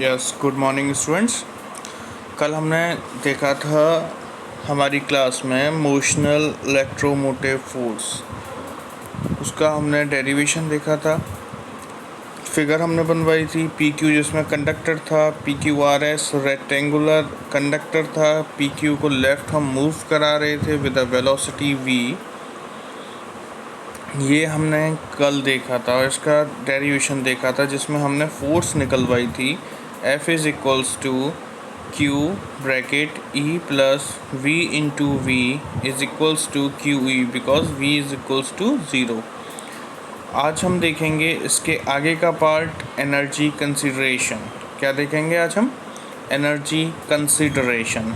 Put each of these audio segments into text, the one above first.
Yes, good morning students. कल हमने देखा था हमारी क्लास में मोशनल इलेक्ट्रोमोटिव फोर्स, उसका हमने डेरिवेशन देखा था। फिगर हमने बनवाई थी पी क्यू जिसमें कंडक्टर था, P Q R S rectangular conductor था। पी क्यू को लेफ़्ट हम मूव करा रहे थे विद अ वेलोसिटी वी। ये हमने कल देखा था और इसका डेरिवेशन देखा था जिसमें हमने फोर्स निकलवाई थी। F is equals to Q bracket E plus V into V is equals to Q E because V is equals to 0। आज हम देखेंगे इसके आगे का पार्ट, एनर्जी कंसिडरेशन। क्या देखेंगे आज हम? Energy consideration.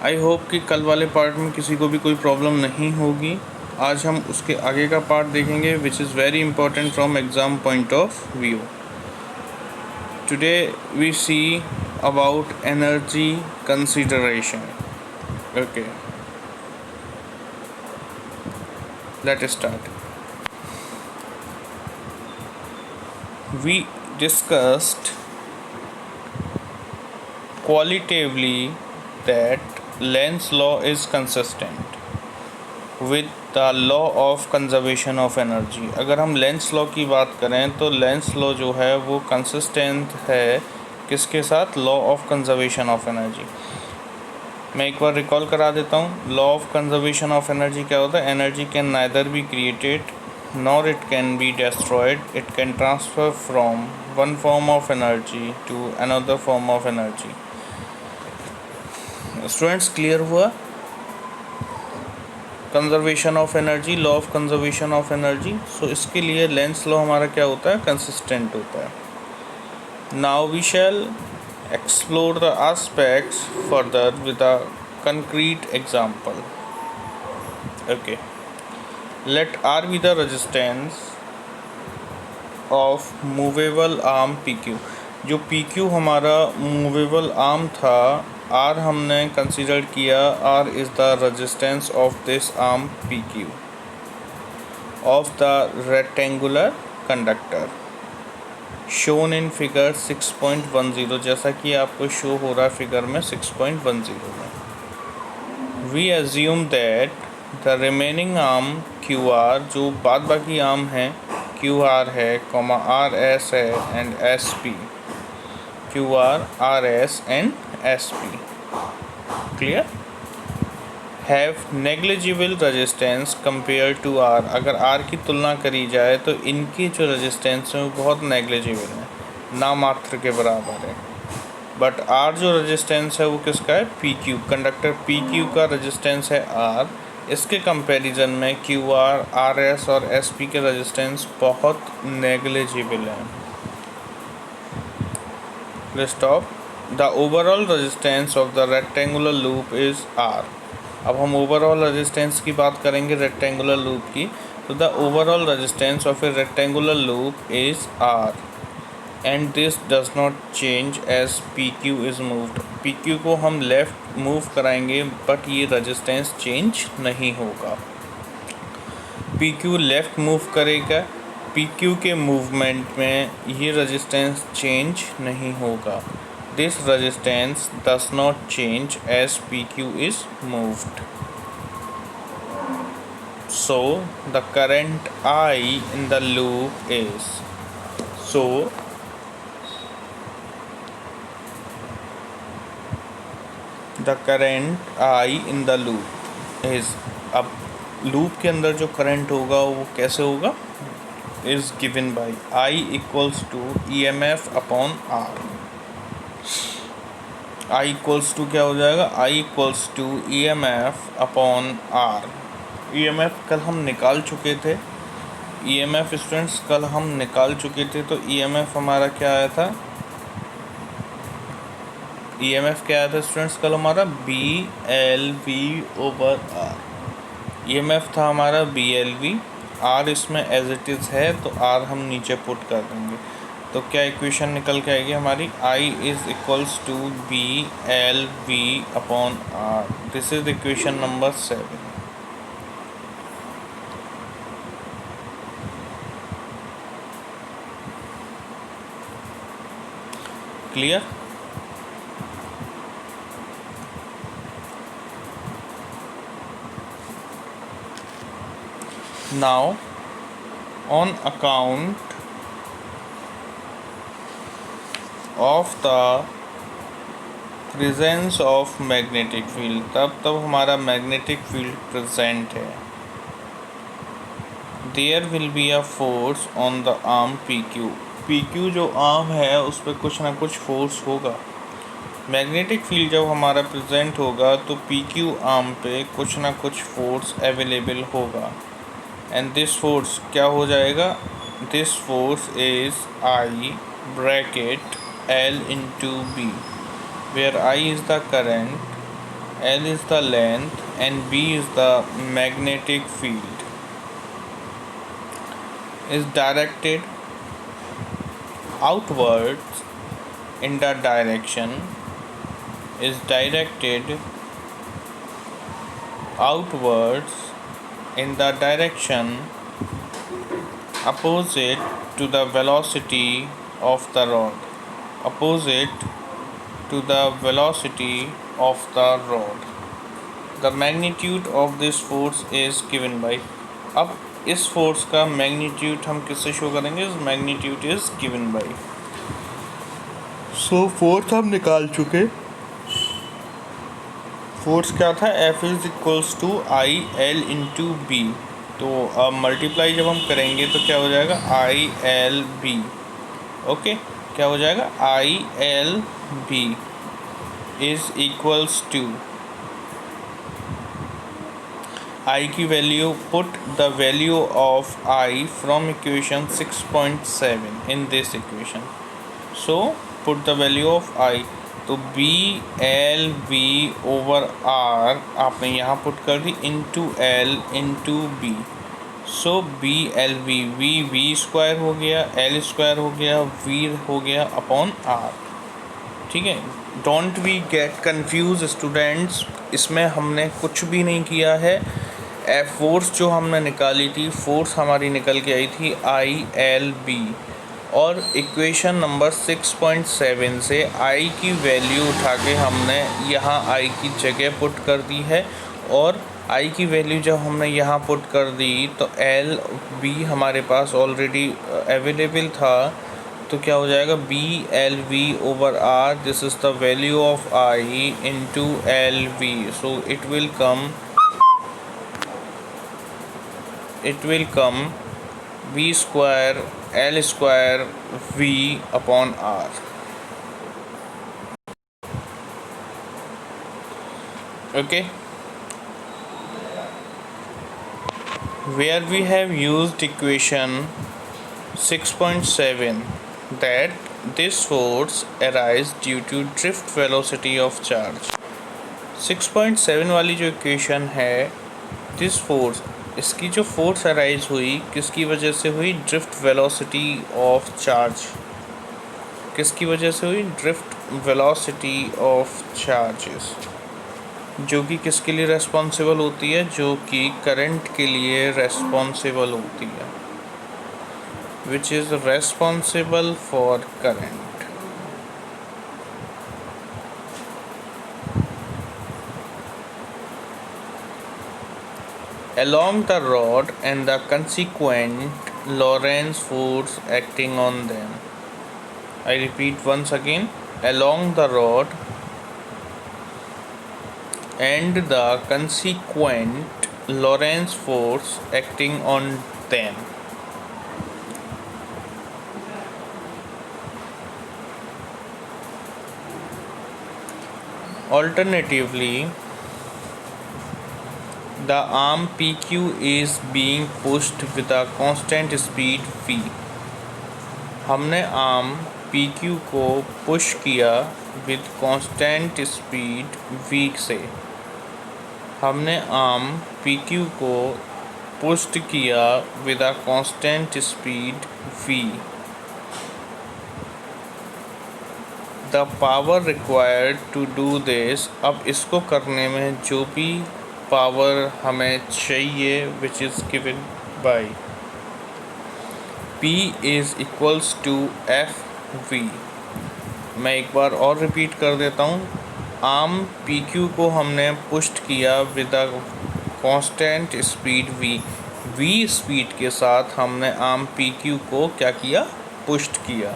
आई होप कि कल वाले पार्ट में किसी को भी कोई प्रॉब्लम नहीं होगी। आज हम उसके आगे का पार्ट देखेंगे which is very important from exam point of view. Today we see about energy consideration. Okay, let start. We discussed qualitatively that Lenz's law is consistent with the law of conservation of energy। अगर हम Lenz law की बात करें तो Lenz law जो है वो consistent है किसके साथ? Law of conservation of energy. मैं एक बार रिकॉल करा देता हूँ। Law of conservation of energy क्या होता है? Energy can neither be created nor it can be destroyed. It can transfer from one form of energy to another form of energy। Students clear हुआ? Conservation of energy, law of conservation of energy. So इसके लिए Lenz law हमारा क्या होता है? Consistent होता है। Now we shall explore the aspects further with a concrete example. Okay, let R be the resistance of movable arm PQ। जो PQ हमारा movable arm था, R हमने कंसिडर किया R is the resistance of this arm PQ of the rectangular conductor shown in figure 6.10। जैसा कि आपको show हो रहा है फिगर में 6.10 में। We assume that the remaining arm QR, जो बाद बाकी आर्म है QR है, आर एस है and S P. QR, RS and SP, clear? Have negligible resistance compare to R। अगर R की तुलना करी जाए तो इनकी जो रेजिस्टेंस है वो बहुत नेग्लिजिबल है, नामात्र के बराबर है। बट R जो रेजिस्टेंस है वो किसका है? PQ। कंडक्टर PQ का रेजिस्टेंस है R। इसके कंपैरिजन में QR, RS और SP के रेजिस्टेंस बहुत नेग्लिजिबल हैं। List of the overall resistance of the rectangular loop is R। अब हम ओवरऑल रेजिस्टेंस की बात करेंगे रेक्टेंगुलर लूप की, तो the overall resistance of a rectangular loop is R and this does not change as PQ is moved. PQ को हम left move कराएंगे बट ये रेजिस्टेंस चेंज नहीं होगा। PQ लेफ़्ट मूव करेगा, PQ के मूवमेंट में ये रेजिस्टेंस चेंज नहीं होगा। This resistance does not change as PQ is moved. So the current I in the loop is, the current I in the loop is, अब loop के अंदर जो करंट होगा वो कैसे होगा? Is given by I equals to EMF upon R। I equals to क्या हो जाएगा? I equals to EMF upon R। EMF कल हम निकाल चुके थे। EMF स्टूडेंट्स कल हम निकाल चुके थे, तो EMF हमारा क्या आया था? EMF क्या आया था स्टूडेंट्स कल हमारा? BLV over R। EMF था हमारा BLV, R इसमें एज इट इज़ है तो R हम नीचे पुट कर देंगे। तो क्या इक्वेशन निकल के आएगी हमारी? I is equals to BLV upon R। This is equation number 7। Clear? Now, on account of the presence of magnetic field, तब हमारा magnetic field present है, there will be a force on the arm PQ. PQ जो arm है उस पर कुछ ना कुछ फोर्स होगा. मैग्नेटिक फील्ड जब हमारा प्रेजेंट होगा तो PQ आर्म पे कुछ ना कुछ फोर्स अवेलेबल होगा. एंड दिस फोर्स क्या हो जाएगा? This force is I bracket L into B, where I is the current, L is the length and B is the magnetic field, is directed outwards in the direction, is directed outwards in the direction opposite to the velocity of the rod, opposite to the velocity of the rod. The magnitude of this force is given by. अब इस force का magnitude हम किससे show करेंगे? इस magnitude is given by. So force हम निकाल चुके. फोर्स क्या था? F is equals to I L into B. तो अब मल्टीप्लाई जब हम करेंगे तो क्या हो जाएगा? I L B. ओके, क्या हो जाएगा? I L B is equals to I की value, put the value of I from equation 6.7 in this equation. So put the value of I. तो B L B over R आपने यहाँ put कर दी into L into B. So B L V, V square हो गया, L square हो गया, we हो गया अपॉन आर. ठीक है, don't we get confuse students. इसमें हमने कुछ भी नहीं किया है. फोर्स जो हमने निकाली थी, फोर्स हमारी निकल के आई थी आई एल बी, और इक्वेशन नंबर 6.7 से I की वैल्यू उठा के हमने यहाँ I की जगह पुट कर दी है. और I की वैल्यू जब हमने यहाँ पुट कर दी तो एल बी हमारे पास ऑलरेडी अवेलेबल था. तो क्या हो जाएगा? B L V over R, this is the value of I into L V. So it will come V square L square V upon R. Okay, where we have used equation 6.7 that this force arises due to drift velocity of charge. 6.7 वाली जो equation है, this force, इसकी जो force arise हुई किसकी वजह से हुई? Drift velocity of charge. किसकी वजह से हुई? ड्रिफ्ट वेलोसिटी ऑफ चार्जेस, जो कि किसके लिए रेस्पॉन्सिबल होती है? जो कि करंट के लिए रेस्पॉन्सिबल होती है, which is responsible for current. along the rod and the consequent Lorentz force acting on them. I repeat once again, along the rod and the consequent Lorentz force acting on them. Alternatively, the arm PQ is being pushed with a constant speed V. हमने arm PQ को push किया with constant speed V से. हमने arm PQ को pushed किया with a constant speed V. The power required to do this. अब इसको करने में जो भी पावर हमें चाहिए, which is given by P is equals to F V. मैं एक बार और रिपीट कर देता हूँ। आर्म पी क्यू को हमने पुश्ड किया with a constant speed V speed के साथ हमने आर्म पी क्यू को क्या किया, पुश्ड किया।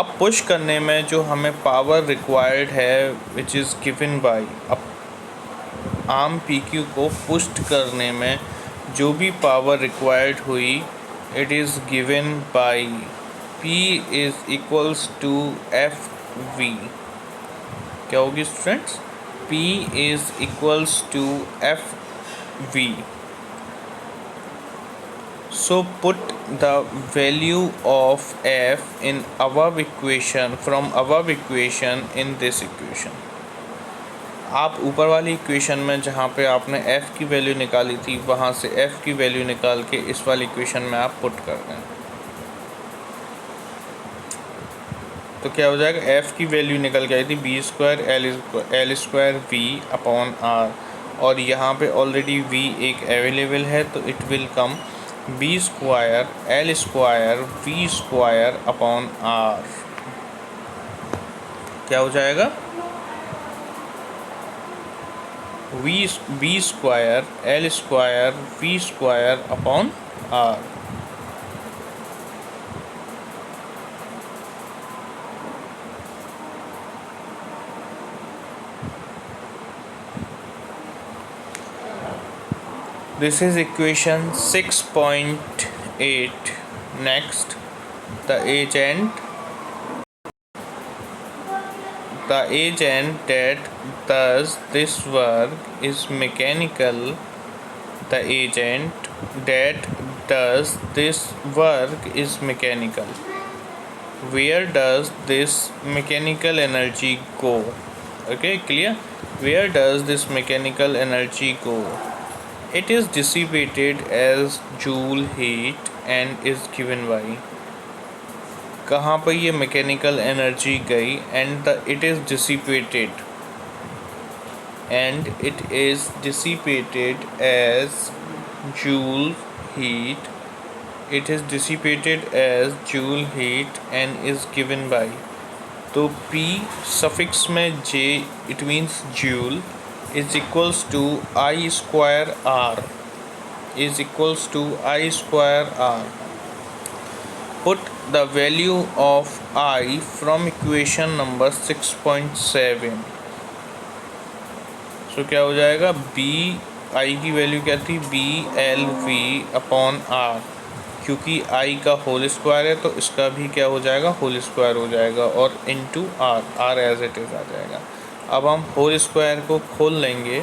अब पुश करने में जो हमें पावर रिक्वायर्ड है विच इज़ गिवन बाय, अब आर्म पी क्यू को पुश्ड करने में जो भी पावर रिक्वायर्ड हुई, it is given by P is equals to F V. क्या होगी students? P is equals to F V. So put the value of f in above equation from above equation in this equation। आप ऊपर वाली equation में जहाँ पे आपने f की वैल्यू निकाली थी वहाँ से f की वैल्यू निकाल के इस वाली इक्वेशन में आप पुट कर दें तो क्या हो जाएगा, f की वैल्यू निकल के आई थी B square L square V upon R, और यहाँ पे ऑलरेडी v एक अवेलेबल है तो it will come B square L square V square upon R. क्या हो जाएगा, B square L square V square upon R. This is equation 6.8. Next, the agent that does this work is mechanical. The agent that does this work is mechanical. Where does this mechanical energy go? Okay, clear? Where does this mechanical energy go? It is dissipated as joule heat and is given by। कहाँ पर ये mechanical energy गई, and it is dissipated as joule heat, it is dissipated as joule heat and is given by। तो P suffix में J it means joule is equals to I square R is equals to I square R। Put the value of I from equation number 6.7। so क्या हो जाएगा, B I की value क्या थी, B L V upon R, क्योंकि I का whole square है तो इसका भी क्या हो जाएगा, होल स्क्वायर हो जाएगा, और into R as it is आ जाएगा। अब हम होल स्क्वायर को खोल लेंगे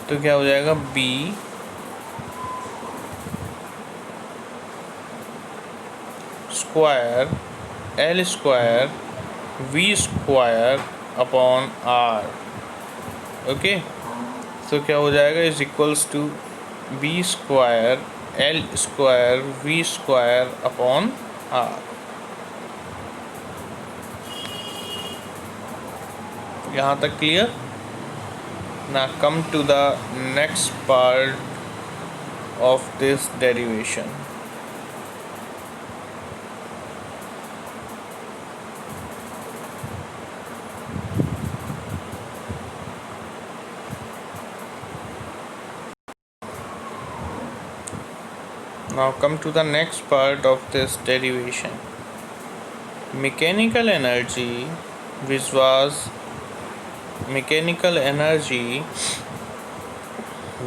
तो क्या हो जाएगा, B square L square V square upon R. Okay, तो क्या हो जाएगा, is equals to B square L square V square upon R. यहाँ तक clear? Now come to the next part of this derivation। Now come to the next part of this derivation। Mechanical energy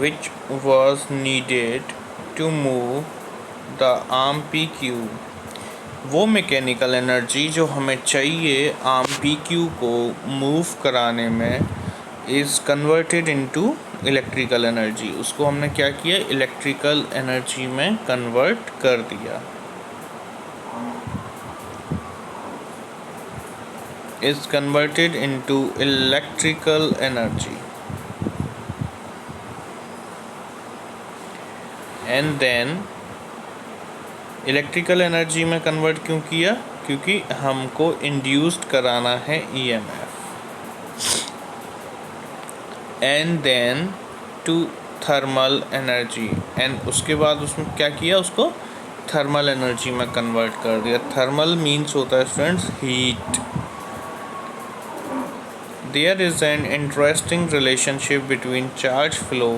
which was needed to move the arm PQ, वो mechanical energy जो हमें चाहिए arm PQ को move कराने में, is converted into electrical energy. उसको हमने क्या किया, इलेक्ट्रिकल एनर्जी में कन्वर्ट कर दिया। is converted into electrical energy, and then electrical energy में कन्वर्ट क्यों किया, क्योंकि हमको इंड्यूस्ड कराना है EMF, and then to thermal energy, and उसके बाद उसमें क्या किया, उसको थर्मल एनर्जी में कन्वर्ट कर दिया। थर्मल मीन्स होता है students heat. There is an interesting relationship between charge flow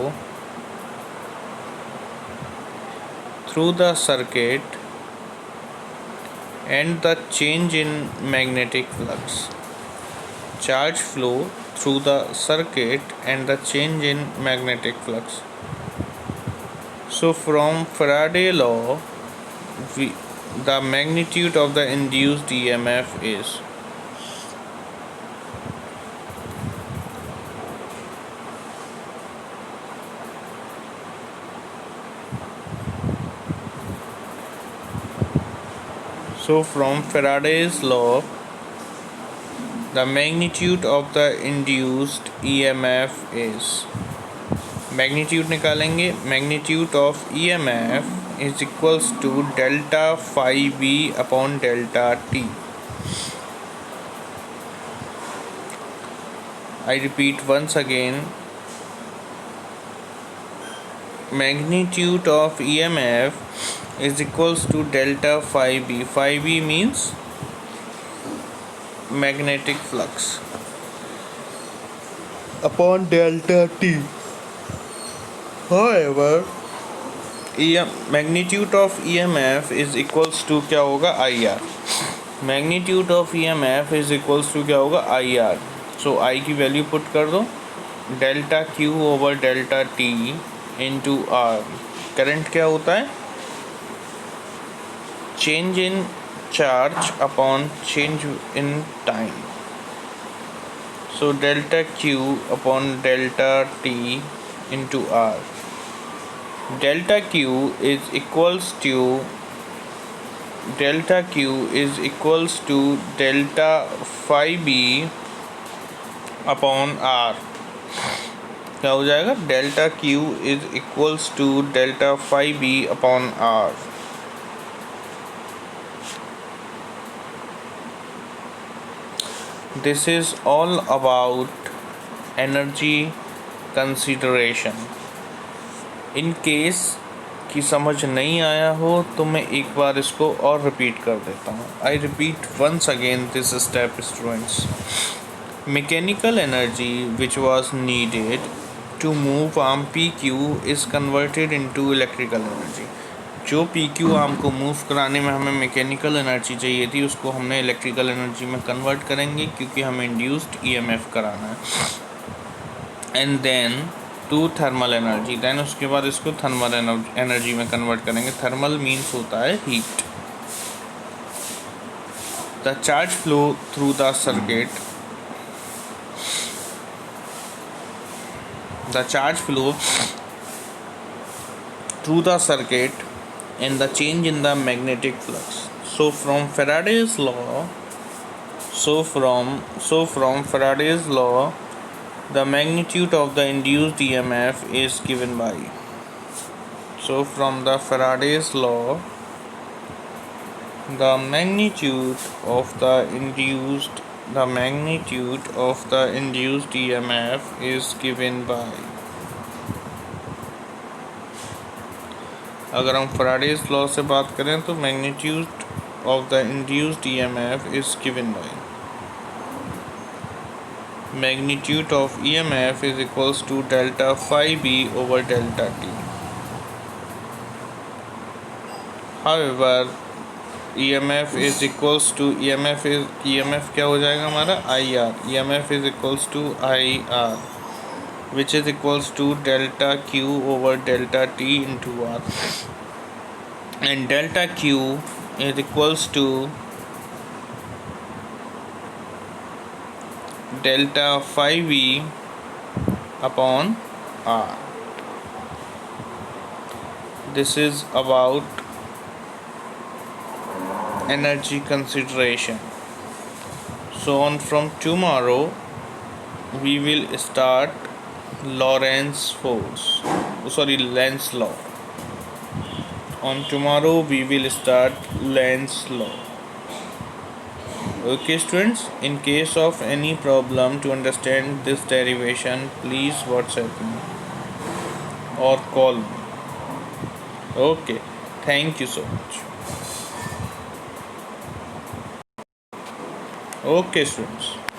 through the circuit and the change in magnetic flux. Charge flow through the circuit and the change in magnetic flux. So from Faraday law, the magnitude of the induced EMF is from Faraday's law, the magnitude of the induced EMF is, magnitude निकालेंगे, magnitude of EMF is equals to delta phi B upon delta T. I repeat once again, magnitude of EMF is equals to delta phi b. Phi b means magnetic flux upon delta t. However, magnitude of EMF is equals to क्या होगा IR. Magnitude of EMF is equals to क्या होगा IR. So I की value put कर दो, delta Q over delta T into R. Current क्या होता है? Change in charge upon change in time. So delta Q upon delta T into R. Delta Q is equals to delta phi b upon R. क्या हो जाएगा? Delta Q is equals to delta phi b upon R. This is all about energy consideration. In case की समझ नहीं आया हो तो मैं एक बार इसको और रिपीट कर देता हूँ. I repeat once again this step students. Mechanical energy which was needed to move arm PQ is converted into electrical energy. जो PQ आर्म को मूव कराने में हमें मैकेनिकल एनर्जी चाहिए थी उसको हमने इलेक्ट्रिकल एनर्जी में कन्वर्ट करेंगे क्योंकि हमें इंड्यूस्ड EMF कराना है. And then to thermal energy, then उसके बाद इसको थर्मल एनर्जी में कन्वर्ट करेंगे. थर्मल मीन्स होता है heat. The charge flow through the circuit, the charge flow through the circuit and the change in the magnetic flux. So from Faraday's law, the magnitude of the induced EMF is given by. So from the Faraday's law, the magnitude of the induced EMF is given by. अगर हम Faraday's law से बात करें तो magnitude of the induced EMF is given by. Magnitude of EMF is equals to delta phi b over delta t. However, EMF क्या हो जाएगा हमारा IR. EMF is equals to IR, which is equals to delta Q over delta T into R. And delta Q is equals to delta phi b upon R. This is about energy consideration. So on from tomorrow we will start Lenz's law. On tomorrow we will start Lenz's law. Okay students, in case of any problem to understand this derivation, please WhatsApp me or call me. Okay. Thank you so much. Okay, students.